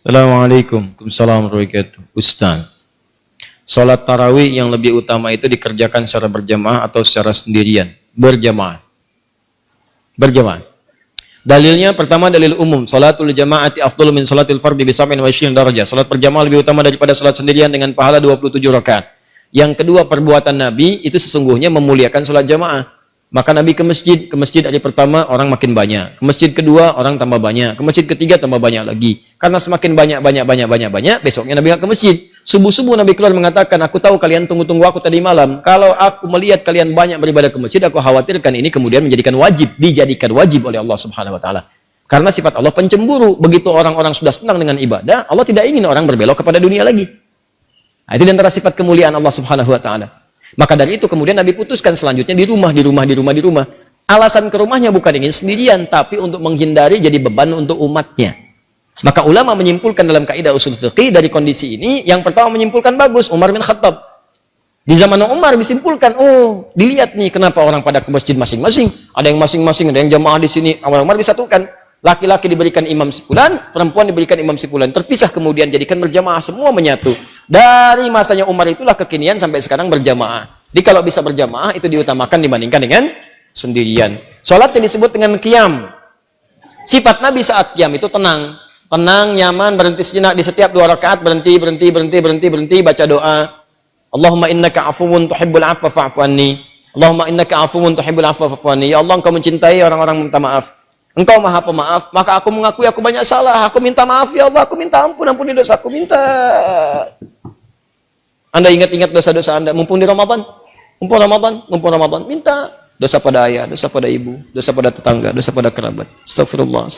Assalamualaikum warahmatullahi wabarakatuh. Ustaz, salat tarawih yang lebih utama itu dikerjakan secara berjamaah atau secara sendirian? Berjamaah. Berjamaah. Dalilnya pertama dalil umum, salatul jamaati afdalu min salatil fardhi bi 27 darajah. Salat berjamaah lebih utama daripada salat sendirian dengan pahala 27 rakaat. Yang kedua, perbuatan Nabi itu sesungguhnya memuliakan salat jamaah. Maka Nabi ke masjid hari pertama orang makin banyak, ke masjid kedua orang tambah banyak, ke masjid ketiga tambah banyak lagi. Karena semakin banyak, besoknya Nabi ke masjid. Subuh-subuh Nabi keluar mengatakan, aku tahu kalian tunggu-tunggu aku tadi malam. Kalau aku melihat kalian banyak beribadah ke masjid, aku khawatirkan ini kemudian dijadikan wajib oleh Allah Subhanahu wa taala. Karena sifat Allah pencemburu. Begitu orang-orang sudah senang dengan ibadah, Allah tidak ingin orang berbelok kepada dunia lagi. Nah, itu di antara sifat kemuliaan Allah Subhanahu wa taala. Maka dari itu kemudian Nabi putuskan selanjutnya di rumah. Alasan ke rumahnya bukan ingin sendirian, tapi untuk menghindari jadi beban untuk umatnya. Maka ulama menyimpulkan dalam kaidah usul fiqih dari kondisi ini, yang pertama menyimpulkan bagus, Umar bin Khattab. Di zaman Umar disimpulkan, oh dilihat nih kenapa orang pada ke masjid masing-masing. Ada yang masing-masing, ada yang jamaah di sini. Awal Umar disatukan. Laki-laki diberikan imam sepulan, perempuan diberikan imam sepulan. Terpisah kemudian jadikan berjamaah, semua menyatu. Dari masanya Umar itulah kekinian sampai sekarang berjamaah. Jadi kalau bisa berjamaah itu diutamakan dibandingkan dengan sendirian. Salat yang disebut dengan qiyam. Sifat Nabi saat qiyam itu tenang. Tenang, nyaman, berhenti sejenak di setiap 2 rakaat, berhenti, baca doa. Allahumma innaka afuwun tuhibbul afwa fa'fu anni. Allahumma innaka afuwun tuhibbul afwa fa'fu anni. Ya Allah, Engkau mencintai orang-orang minta maaf. Engkau Maha Pemaaf, maka aku mengakui aku banyak salah. Aku minta maaf ya Allah, aku minta ampun, ampuni dosa, aku minta. Anda ingat-ingat dosa-dosa Anda, mumpung di Ramadan, mumpung Ramadan, minta dosa pada ayah, dosa pada ibu, dosa pada tetangga, dosa pada kerabat. Astagfirullah.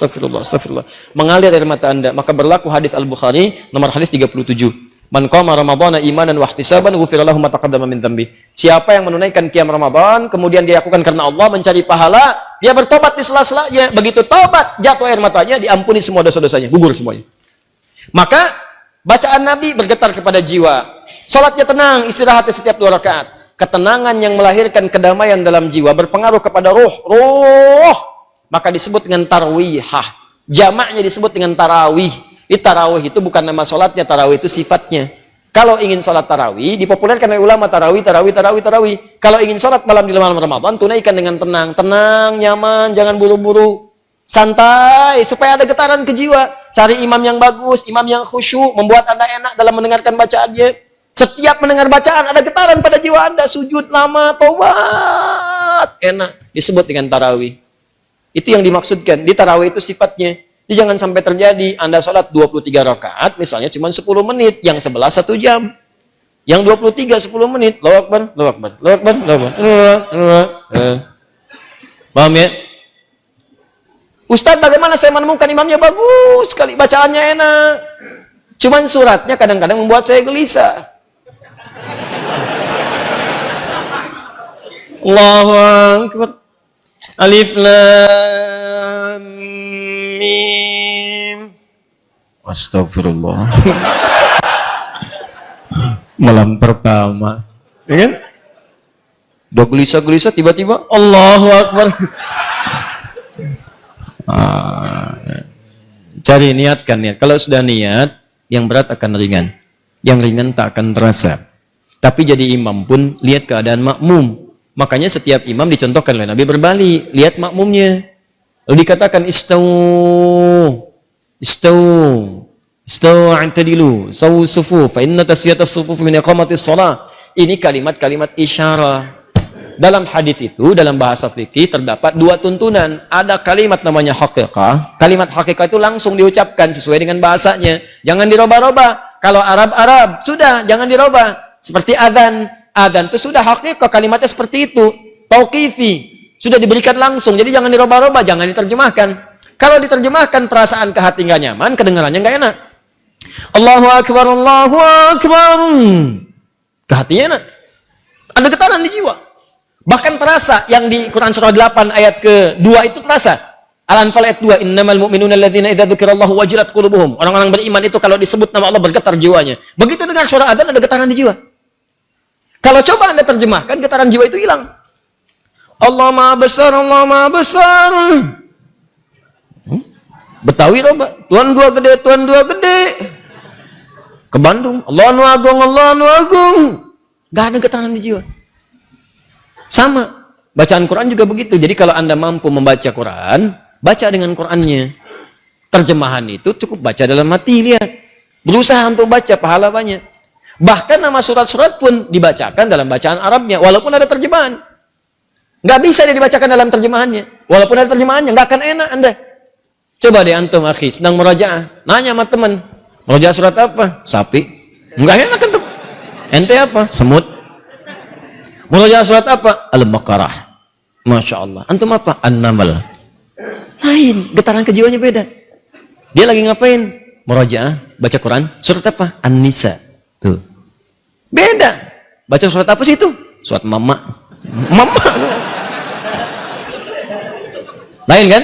Mengalir air mata Anda, maka berlaku hadis Al-Bukhari nomor hadis 37. Man qama ramadhana imanan wa ihtisaban ghufira lahu ma taqaddama min dhanbi. Siapa yang menunaikan qiyam Ramadan kemudian dia lakukan karena Allah, mencari pahala, dia bertobat di sela-selanya. Begitu tobat, jatuh air matanya, diampuni semua dosa-dosanya, gugur semuanya. Maka bacaan Nabi bergetar kepada jiwa. Salatnya tenang, istirahat setiap 2 rakaat. Ketenangan yang melahirkan kedamaian dalam jiwa berpengaruh kepada ruh. Maka disebut dengan tarwihah. Jamaknya disebut dengan tarawih. Di tarawih itu bukan nama sholatnya, tarawih itu sifatnya. Kalau ingin sholat tarawih, dipopulerkan oleh ulama tarawih. Kalau ingin sholat malam di malam Ramadan, tunaikan dengan tenang, nyaman, jangan buru-buru, santai, supaya ada getaran ke jiwa. Cari imam yang bagus, imam yang khusyuk, membuat Anda enak dalam mendengarkan bacaannya. Setiap mendengar bacaan ada getaran pada jiwa Anda, sujud lama, tobat, enak, disebut dengan tarawih. Itu yang dimaksudkan. Di tarawih itu sifatnya. Jadi jangan sampai terjadi Anda sholat 23 rakaat misalnya cuma 10 menit, yang 11 1 jam. Yang 23 10 menit. Allahu Akbar. Paham ya? Ustaz, bagaimana saya menemukan imamnya bagus sekali, bacaannya enak. Cuman suratnya kadang-kadang membuat saya gelisah. Allahu Akbar. Alif Lam Mim. Astagfirullah. Malam pertama, ya kan? Udah gelisah-gelisah, tiba-tiba Allahu Akbar. Cari niatkan niat. Kalau sudah niat, yang berat akan ringan, yang ringan tak akan terasa. Tapi jadi imam pun lihat keadaan makmum. Makanya setiap imam dicontohkan oleh Nabi berbalik, lihat makmumnya. Lalu dikatakan istau antadilu sawu sufuf fa inna taswiyatas sufuf min iqamatis shalah. Ini kalimat-kalimat isyarah. Dalam hadis itu, dalam bahasa fikih terdapat 2 tuntunan. Ada kalimat namanya haqiqah. Kalimat haqiqah itu langsung diucapkan sesuai dengan bahasanya. Jangan dirubah-rubah. Kalau Arab, sudah jangan dirubah. Seperti adzan. Adzan itu sudah haqiqah, kalimatnya seperti itu. Tauqifi, sudah diberikan langsung. Jadi jangan dirubah-rubah, jangan diterjemahkan. Kalau diterjemahkan perasaan ke hati nggak nyaman, kedengarannya nggak enak. Allahu Akbar, Allahu Akbar. Ke hatinya enak. Ada getaran di jiwa. Bahkan terasa yang di Quran surah 8 ayat ke-2 itu terasa. Al-Anfal ayat 2, innamal mu'minuna alladzina idza dzukirallahu wajilat qulubuhum. Orang-orang beriman itu kalau disebut nama Allah bergetar jiwanya. Begitu dengan suara adzan ada getaran di jiwa. Kalau coba Anda terjemahkan, getaran jiwa itu hilang. Allah Maha Besar, Allah Maha Besar. Betawi loba, Tuhan gua gede, Tuhan gua gede. Ke Bandung, Allah nu agung, Allah nu agung. Gak ada getaran di jiwa. Sama, bacaan Quran juga begitu. Jadi kalau Anda mampu membaca Quran, baca dengan Qurannya. Terjemahan itu cukup baca dalam hati, lihat. Berusaha untuk baca, pahala banyak. Bahkan nama surat-surat pun dibacakan dalam bacaan Arabnya, walaupun ada terjemahan. Nggak bisa dia dibacakan dalam terjemahannya. Walaupun ada terjemahannya, nggak akan enak Anda. Coba deh antum, akhi, sedang murajaah. Nanya sama teman, murajaah surat apa? Sapi. Nggak enak antum. Ente apa? Semut. Murajaah surat apa? Al-Baqarah. Masya Allah. Antum apa? An-Naml. Lain, getaran kejiwaannya beda. Dia lagi ngapain? Murajaah, baca Quran. Surat apa? An-Nisa. Tuh. Beda. Baca surat apa sih itu? Surat Mama. Mama. Lain kan?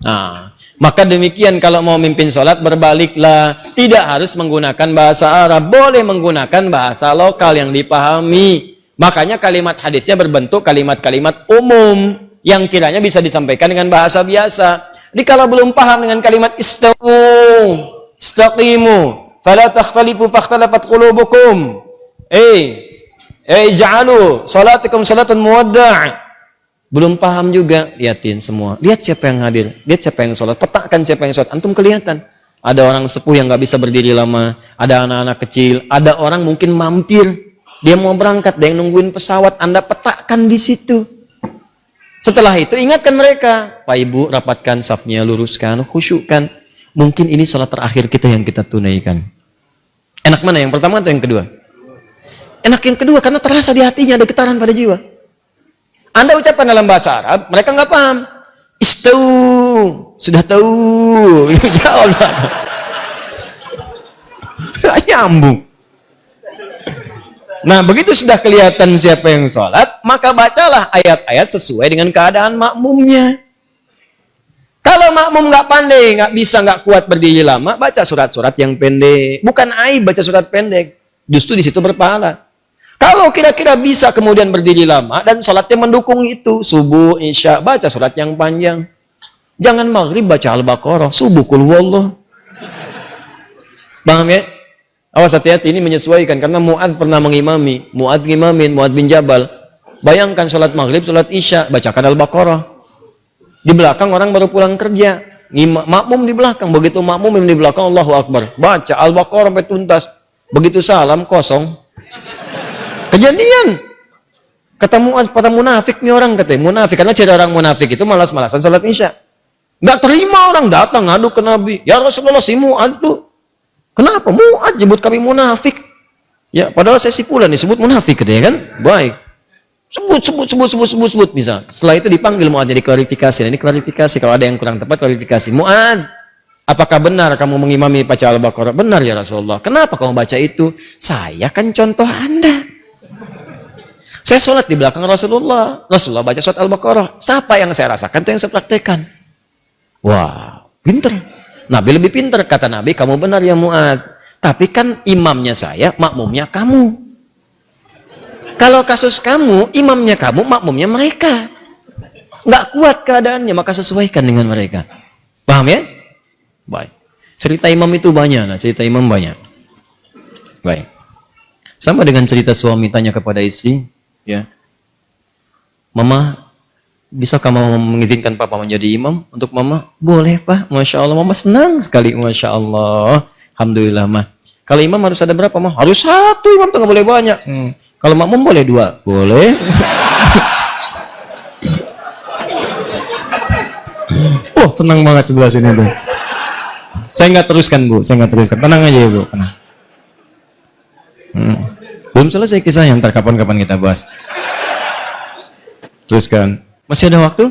Nah, maka demikian kalau mau mimpin sholat berbaliklah. Tidak harus menggunakan bahasa Arab. Boleh menggunakan bahasa lokal yang dipahami. Makanya kalimat hadisnya berbentuk kalimat-kalimat umum yang kiranya bisa disampaikan dengan bahasa biasa. Jadi kalau belum paham dengan kalimat istawu, istaqimu, fala takhtalifu fakhtalafat qulubukum. Ja'alu salatakum salatan muwadda'. Belum paham juga, lihatin semua. Lihat siapa yang hadir, lihat siapa yang sholat, petakan siapa yang sholat. Antum kelihatan. Ada orang sepuh yang nggak bisa berdiri lama, ada anak-anak kecil, ada orang mungkin mampir. Dia mau berangkat, dia yang nungguin pesawat, Anda petakan di situ. Setelah itu ingatkan mereka, Pak Ibu rapatkan safnya, luruskan, khusyukkan. Mungkin ini salat terakhir kita yang kita tunaikan. Enak mana, yang pertama atau yang kedua? Enak yang kedua karena terasa di hatinya ada getaran pada jiwa. Anda ucapkan dalam bahasa Arab, mereka nggak paham. Istau, sudah tahu. Ya Allah. Nggak nyambung. Nah, begitu sudah kelihatan siapa yang sholat, maka bacalah ayat-ayat sesuai dengan keadaan makmumnya. Kalau makmum nggak pandai, nggak bisa, nggak kuat berdiri lama, baca surat-surat yang pendek. Bukan aib baca surat pendek, justru di situ berpahala. Kalau kira-kira bisa kemudian berdiri lama dan sholatnya mendukung itu, subuh, isya, baca surat yang panjang. Jangan maghrib baca Al-Baqarah, subuh kul huwallah. Paham ya? Awas hati-hati, ini menyesuaikan karena Mu'adz pernah mengimami, Mu'adz bin Jabal. Bayangkan sholat maghrib, sholat isya, bacakan Al-Baqarah. Di belakang orang baru pulang kerja, makmum di belakang. Begitu makmum yang di belakang, Allahu Akbar, baca Al-Baqarah sampai tuntas. Begitu salam kosong. Kejadian. Kata Mu'adz, pada munafik nih orang, katanya munafik karena ciri orang munafik itu malas-malasan sholat isya. Nggak terima orang datang ngadu ke Nabi, ya Rasulullah, si Mu'adz tuh kenapa Mu'adz nyebut kami munafik? Ya, padahal saya si Fulan disebut munafik, katanya kan? Baik. Sebut misal. Setelah itu dipanggil Mu'adz, jadi klarifikasi. Nah, ini klarifikasi, kalau ada yang kurang tepat klarifikasi. Mu'adz, apakah benar kamu mengimami baca Al-Baqarah? Benar ya Rasulullah. Kenapa kamu baca itu? Saya kan contoh Anda. Saya sholat di belakang Rasulullah. Rasulullah baca surat Al-Baqarah. Siapa yang saya rasakan itu yang saya praktekkan. Wah, pinter. Nabi lebih pintar, kata Nabi, kamu benar ya Mu'adz. Tapi kan imamnya saya, makmumnya kamu. Kalau kasus kamu, imamnya kamu, makmumnya mereka. Nggak kuat keadaannya, maka sesuaikan dengan mereka. Paham ya? Baik. Cerita imam itu banyak, nah, cerita imam banyak. Baik. Sama dengan cerita suami tanya kepada istri, ya. Mama, bisa kamu mengizinkan papa menjadi imam untuk mama? Boleh pak, masya Allah, mama senang sekali, masya Allah, alhamdulillah mah. Kalau imam harus ada berapa mah? Harus satu imam, tuh nggak boleh banyak. Kalau makmum boleh dua, boleh. Oh senang banget sebelah sini tuh. Saya nggak teruskan bu, saya nggak teruskan, tenang aja ya bu, tenang. Belum selesai kisahnya, ntar kapan-kapan kita bahas. Teruskan. Masih ada waktu?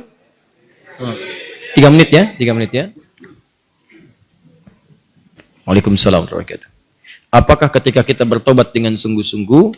3 menit ya? 3 menit ya? Waalaikumsalam warahmatullahi wabarakatuh. Apakah ketika kita bertobat dengan sungguh-sungguh,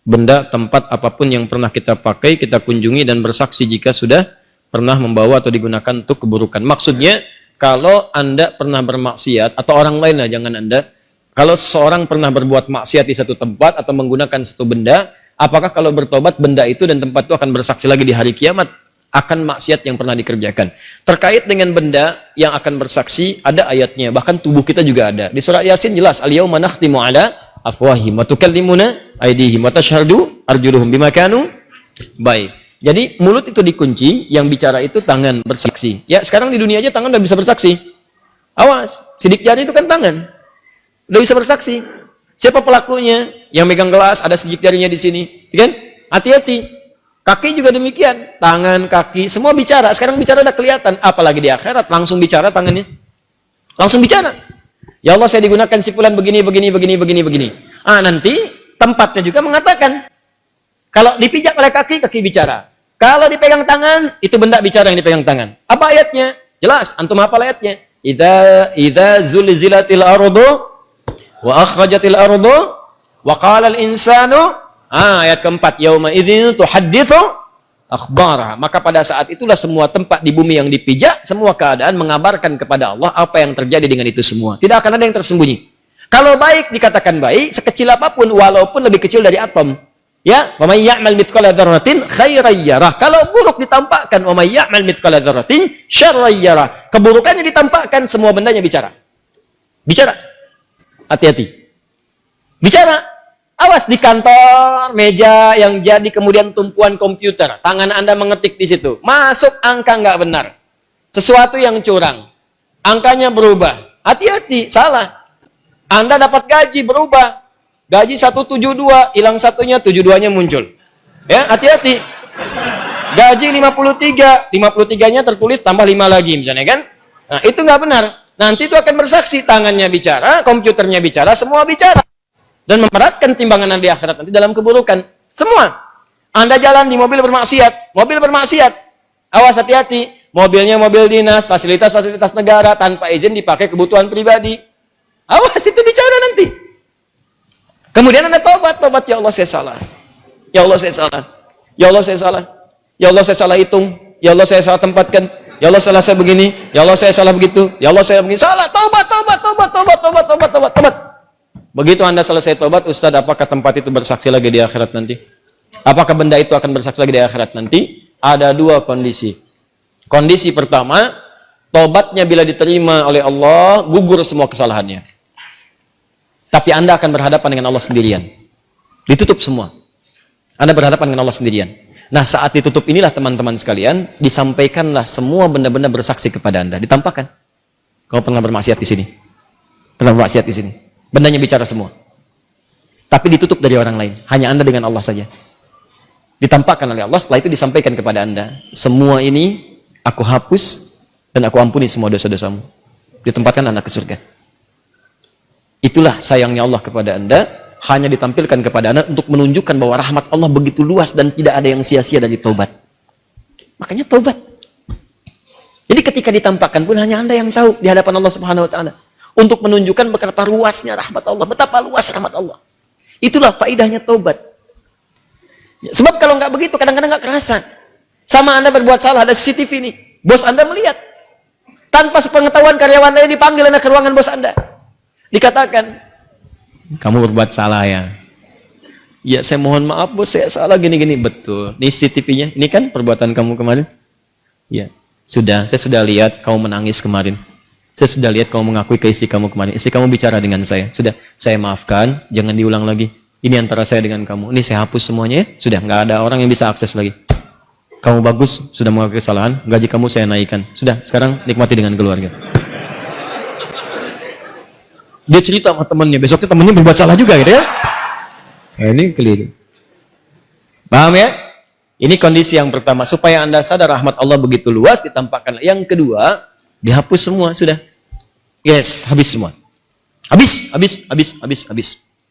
benda, tempat, apapun yang pernah kita pakai, kita kunjungi dan bersaksi jika sudah pernah membawa atau digunakan untuk keburukan? Maksudnya, kalau Anda pernah bermaksiat, atau orang lain lah, jangan Anda, kalau seorang pernah berbuat maksiat di satu tempat atau menggunakan satu benda, apakah kalau bertobat benda itu dan tempat itu akan bersaksi lagi di hari kiamat? akan maksiat yang pernah dikerjakan. Terkait dengan benda yang akan bersaksi, ada ayatnya, bahkan tubuh kita juga ada. Di surah Yasin jelas, al-yauma nakhtimu ala afwahihim wa tukallimuna aydihim wa tashhadu arjuluhum bima kanu. Baik. Jadi mulut itu dikunci, yang bicara itu tangan bersaksi. Ya, sekarang di dunia aja tangan udah bisa bersaksi. Awas, sidik jari itu kan tangan. Udah bisa bersaksi. Siapa pelakunya? Yang megang gelas, ada sidik jarinya di sini. Kan? Hati-hati. Kaki juga demikian, tangan, kaki, semua bicara. Sekarang bicara udah kelihatan, apalagi di akhirat langsung bicara tangannya. Langsung bicara. Ya Allah, saya digunakan si fulan begini. Nanti tempatnya juga mengatakan. Kalau dipijak oleh kaki, kaki bicara. Kalau dipegang tangan, itu benda bicara yang dipegang tangan. Apa ayatnya? Jelas, antum hafal ayatnya. Idza zulzilatil ardu wa akhrajatil ardu wa qala al insanu. Ayat keempat, yauma idzin tuhadditsu akhbara. Maka pada saat itulah semua tempat di bumi yang dipijak, semua keadaan mengabarkan kepada Allah apa yang terjadi dengan itu semua. Tidak akan ada yang tersembunyi. Kalau baik dikatakan baik, sekecil apapun, walaupun lebih kecil dari atom. Ya, wa may ya'mal mithqala dzarratin khairan yarah. Kalau buruk ditampakkan, wa may ya'mal mithqala dzarratin syarran yarah. Keburukannya ditampakkan, semua bendanya bicara. Bicara. Hati-hati. Bicara. Awas di kantor, meja yang jadi kemudian tumpuan komputer. Tangan Anda mengetik di situ. Masuk angka nggak benar. Sesuatu yang curang. Angkanya berubah. Hati-hati, salah. Anda dapat gaji berubah. Gaji 172, hilang satunya, 72-nya muncul. Ya, hati-hati. Gaji 53, 53-nya tertulis tambah 5 lagi misalnya kan. Nah, itu nggak benar. Nanti itu akan bersaksi. Tangannya bicara, komputernya bicara, semua bicara. Dan memberatkan timbangan Anda di akhirat nanti dalam keburukan. Semua. Anda jalan di mobil bermaksiat. Mobil bermaksiat. Awas, hati-hati. Mobilnya mobil dinas, fasilitas-fasilitas negara, tanpa izin dipakai kebutuhan pribadi. Awas, itu bicara nanti. Kemudian Anda tobat. Ya Allah, saya salah. Ya Allah, saya salah. Ya Allah, saya salah. Ya Allah, saya salah hitung. Ya Allah, saya salah tempatkan. Ya Allah, salah saya begini. Ya Allah, saya salah begitu. Ya Allah, saya begini. Salah. Tobat. Begitu Anda selesai tobat, Ustaz, apakah tempat itu bersaksi lagi di akhirat nanti? Apakah benda itu akan bersaksi lagi di akhirat nanti? Ada dua kondisi. Kondisi pertama, tobatnya bila diterima oleh Allah, gugur semua kesalahannya. Tapi Anda akan berhadapan dengan Allah sendirian. Ditutup semua. Anda berhadapan dengan Allah sendirian. Nah, saat ditutup inilah teman-teman sekalian, disampaikanlah semua benda-benda bersaksi kepada Anda. Ditampakkan. Kau pernah bermaksiat di sini. Pernah bermaksiat di sini. Bendanya bicara semua. Tapi ditutup dari orang lain. Hanya Anda dengan Allah saja. Ditampakkan oleh Allah, setelah itu disampaikan kepada Anda. Semua ini aku hapus dan aku ampuni semua dosa-dosamu. Ditempatkan Anda ke surga. Itulah sayangnya Allah kepada Anda. Hanya ditampilkan kepada Anda untuk menunjukkan bahwa rahmat Allah begitu luas dan tidak ada yang sia-sia dari taubat. Makanya taubat. Jadi ketika ditampakkan pun hanya Anda yang tahu di hadapan Allah Subhanahu wa taala. Untuk menunjukkan betapa luasnya rahmat Allah, betapa luas rahmat Allah. Itulah faedahnya taubat. Sebab kalau nggak begitu, kadang-kadang nggak kerasa. Sama Anda berbuat salah, ada CCTV nih. Bos Anda melihat. Tanpa sepengetahuan karyawan Anda dipanggil Anda ke ruangan bos Anda. Dikatakan, kamu berbuat salah ya. Ya, saya mohon maaf bos, saya salah gini-gini. Betul. Ini CCTV-nya. Ini kan perbuatan kamu kemarin. Ya, sudah. Saya sudah lihat kamu menangis kemarin. Saya sudah lihat kamu mengakui ke istri kamu kemarin. Istri kamu bicara dengan saya. Sudah, saya maafkan. Jangan diulang lagi. Ini antara saya dengan kamu. Ini saya hapus semuanya ya. Sudah, nggak ada orang yang bisa akses lagi. Kamu bagus, sudah mengakui kesalahan. Gaji kamu saya naikkan. Sudah, sekarang nikmati dengan keluarga. Dia cerita sama temannya. Besoknya temannya berbuat salah juga gitu ya. Ini keliru. Paham ya? Ini kondisi yang pertama. Supaya Anda sadar rahmat Allah begitu luas, ditampakkan. Yang kedua, dihapus semua, sudah. Yes, habis semua. Habis.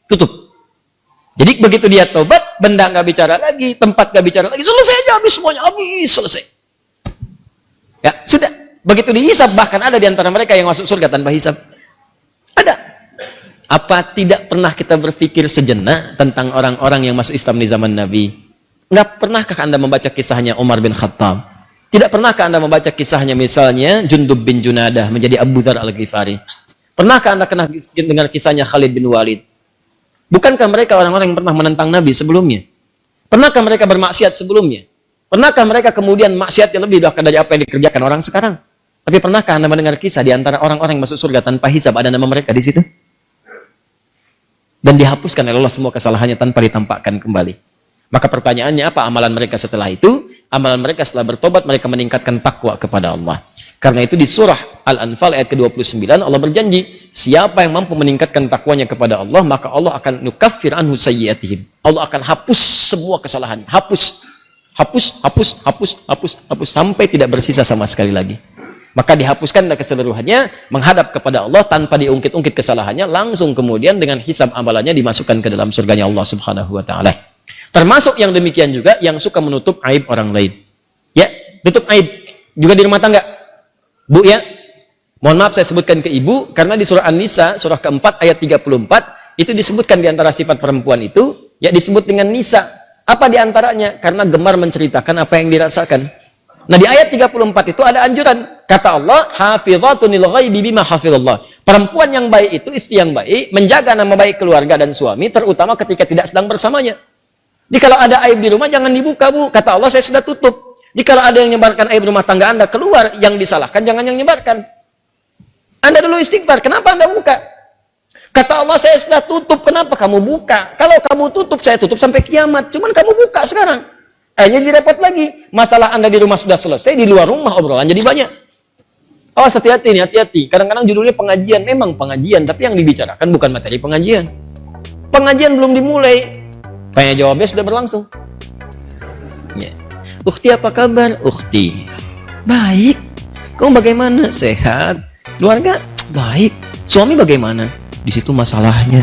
Tutup. Jadi begitu dia tobat, benda nggak bicara lagi, tempat nggak bicara lagi, selesai aja, habis semuanya, habis, selesai. Ya, sudah. Begitu dihisab, bahkan ada di antara mereka yang masuk surga tanpa hisab. Ada. Apa tidak pernah kita berpikir sejenak tentang orang-orang yang masuk Islam di zaman Nabi? Nggak pernahkah Anda membaca kisahnya Umar bin Khattab? Tidak pernahkah Anda membaca kisahnya misalnya Jundub bin Junadah menjadi Abu Dzar Al-Ghifari? Pernahkah Anda pernah dengar kisahnya Khalid bin Walid? Bukankah mereka orang-orang yang pernah menentang Nabi sebelumnya? Pernahkah mereka bermaksiat sebelumnya? Pernahkah mereka kemudian maksiatnya lebih dari apa yang dikerjakan orang sekarang? Tapi pernahkah Anda mendengar kisah di antara orang-orang yang masuk surga tanpa hisab ada nama mereka di situ? Dan dihapuskan oleh Allah semua kesalahannya tanpa ditampakkan kembali. Maka pertanyaannya apa amalan mereka setelah itu? Amalan mereka setelah bertobat, mereka meningkatkan takwa kepada Allah. Karena itu di surah Al-Anfal ayat ke-29 Allah berjanji, siapa yang mampu meningkatkan takwanya kepada Allah, maka Allah akan nukaffir anhu sayyiatihim. Allah akan hapus semua kesalahannya. Hapus sampai tidak bersisa sama sekali lagi. Maka dihapuskan keseluruhannya, menghadap kepada Allah tanpa diungkit-ungkit kesalahannya, langsung kemudian dengan hisab amalannya dimasukkan ke dalam surganya Allah Subhanahu wa taala. Termasuk yang demikian juga yang suka menutup aib orang lain. Ya, tutup aib juga di rumah tangga. Bu ya, mohon maaf saya sebutkan ke ibu karena di surah An-Nisa surah keempat ayat 34 itu disebutkan di antara sifat perempuan itu ya disebut dengan nisa. Apa di antaranya? Karena gemar menceritakan apa yang dirasakan. Nah, di ayat 34 itu ada anjuran. Kata Allah, hafizatun lil ghaibi bima hafizallah. Perempuan yang baik itu, istri yang baik, menjaga nama baik keluarga dan suami terutama ketika tidak sedang bersamanya. Jadi kalau ada aib di rumah jangan dibuka, Bu. Kata Allah, saya sudah tutup. Jadi kalau ada yang menyebarkan aib rumah tangga Anda keluar, yang disalahkan jangan yang menyebarkan. Anda dulu istighfar, kenapa Anda buka? Kata Allah, saya sudah tutup, kenapa kamu buka? Kalau kamu tutup, saya tutup sampai kiamat. Cuman kamu buka sekarang. Akhirnya jadi repot lagi. Masalah Anda di rumah sudah selesai, di luar rumah obrolan jadi banyak. Oh, hati-hati nih, hati-hati. Kadang-kadang judulnya pengajian, memang pengajian, tapi yang dibicarakan bukan materi pengajian. Pengajian belum dimulai. Tanya jawabnya sudah berlangsung. Ya. Ukhti apa kabar? Ukhti. Baik. Kamu bagaimana? Sehat. Keluarga? Baik. Suami bagaimana? Di situ masalahnya.